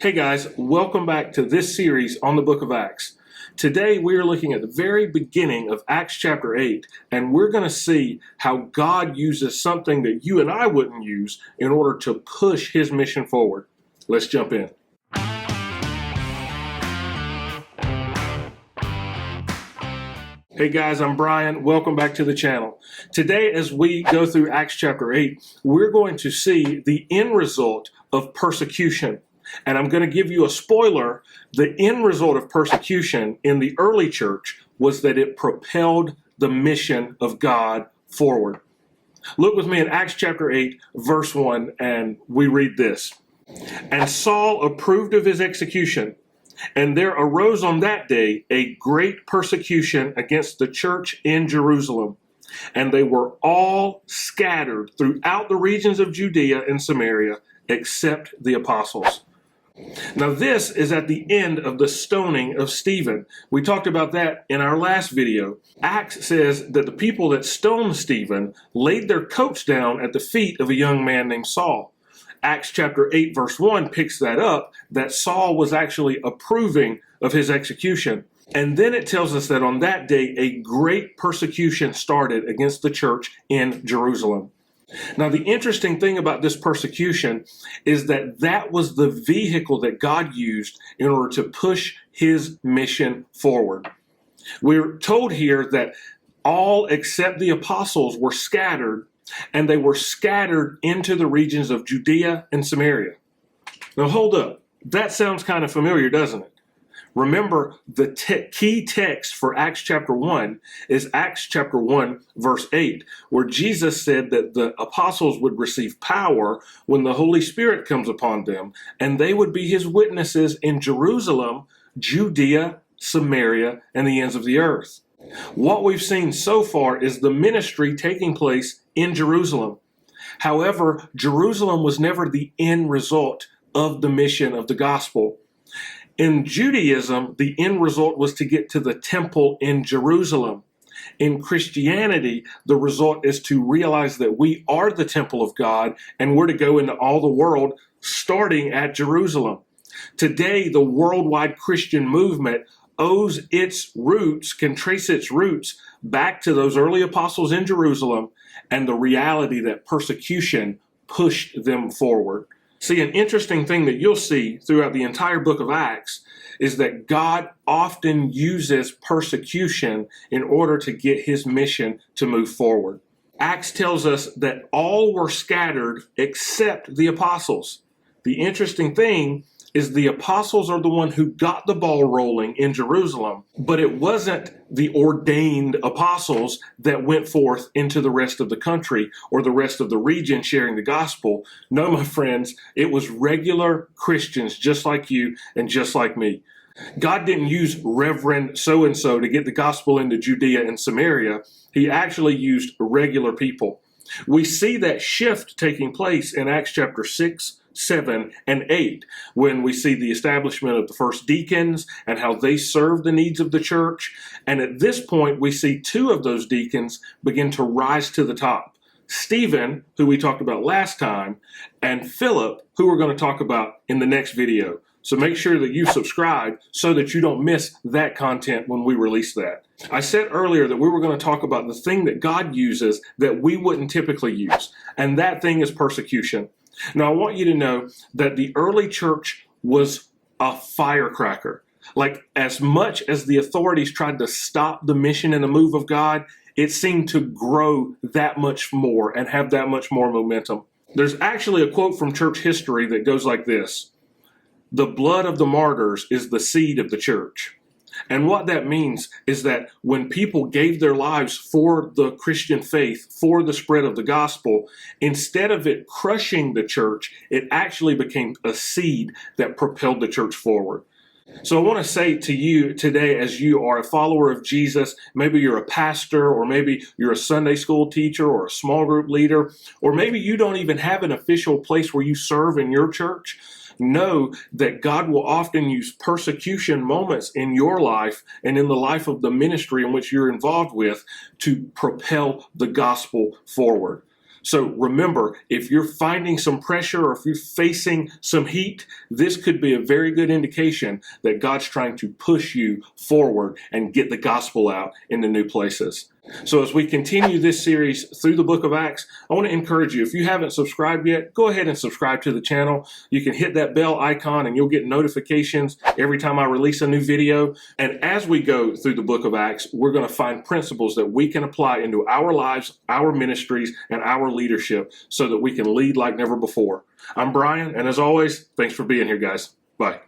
Hey guys, welcome back to this series on the book of Acts. Today we are looking at the very beginning of Acts chapter 8, and we're going to see how God uses something that you and I wouldn't use in order to push his mission forward. Let's jump in. Hey guys, I'm Brian. Welcome back to the channel. Today, as we go through Acts chapter 8, we're going to see the end result of persecution. And I'm going to give you a spoiler. The end result of persecution in the early church was that it propelled the mission of God forward. Look with me in Acts chapter 8, verse 1, and we read this. And Saul approved of his execution, and there arose on that day a great persecution against the church in Jerusalem. And they were all scattered throughout the regions of Judea and Samaria, except the apostles. Now this is at the end of the stoning of Stephen. We talked about that in our last video. Acts says that the people that stoned Stephen laid their coats down at the feet of a young man named Saul. Acts chapter 8 verse 1 picks that up, that Saul was actually approving of his execution. And then it tells us that on that day a great persecution started against the church in Jerusalem. Now, the interesting thing about this persecution is that that was the vehicle that God used in order to push his mission forward. We're told here that all except the apostles were scattered, and they were scattered into the regions of Judea and Samaria. Now, hold up. That sounds kind of familiar, doesn't it? Remember, the key text for Acts chapter 1 is Acts chapter 1, verse 8, where Jesus said that the apostles would receive power when the Holy Spirit comes upon them, and they would be his witnesses in Jerusalem, Judea, Samaria, and the ends of the earth. What we've seen so far is the ministry taking place in Jerusalem. However, Jerusalem was never the end result of the mission of the gospel. In Judaism, the end result was to get to the temple in Jerusalem. In Christianity, the result is to realize that we are the temple of God and we're to go into all the world, starting at Jerusalem. Today, the worldwide Christian movement owes its roots, can trace its roots back to those early apostles in Jerusalem and the reality that persecution pushed them forward. See, an interesting thing that you'll see throughout the entire book of Acts is that God often uses persecution in order to get his mission to move forward. Acts tells us that all were scattered except the apostles. The interesting thing is the apostles are the one who got the ball rolling in Jerusalem, but it wasn't the ordained apostles that went forth into the rest of the country or the rest of the region sharing the gospel. No, my friends, it was regular Christians just like you and just like me. God didn't use Reverend so-and-so to get the gospel into Judea and Samaria. He actually used regular people. We see that shift taking place in Acts chapter 6, 7, and 8, when we see the establishment of the first deacons and how they serve the needs of the church. And at this point, we see two of those deacons begin to rise to the top. Stephen, who we talked about last time, and Philip, who we're going to talk about in the next video. So make sure that you subscribe so that you don't miss that content when we release that. I said earlier that we were going to talk about the thing that God uses that we wouldn't typically use, and that thing is persecution. Now, I want you to know that the early church was a firecracker. Like, as much as the authorities tried to stop the mission and the move of God, it seemed to grow that much more and have that much more momentum. There's actually a quote from church history that goes like this: "The blood of the martyrs is the seed of the church." And what that means is that when people gave their lives for the Christian faith, for the spread of the gospel, instead of it crushing the church, it actually became a seed that propelled the church forward. So I want to say to you today, as you are a follower of Jesus, maybe you're a pastor, or maybe you're a Sunday school teacher or a small group leader, or maybe you don't even have an official place where you serve in your church, know that God will often use persecution moments in your life and in the life of the ministry in which you're involved with to propel the gospel forward. So remember, if you're finding some pressure or if you're facing some heat, this could be a very good indication that God's trying to push you forward and get the gospel out into new places. So as we continue this series through the book of Acts, I want to encourage you, if you haven't subscribed yet, go ahead and subscribe to the channel. You can hit that bell icon and you'll get notifications every time I release a new video. And as we go through the book of Acts, we're going to find principles that we can apply into our lives, our ministries, and our leadership so that we can lead like never before. I'm Brian, and as always, thanks for being here, guys. Bye.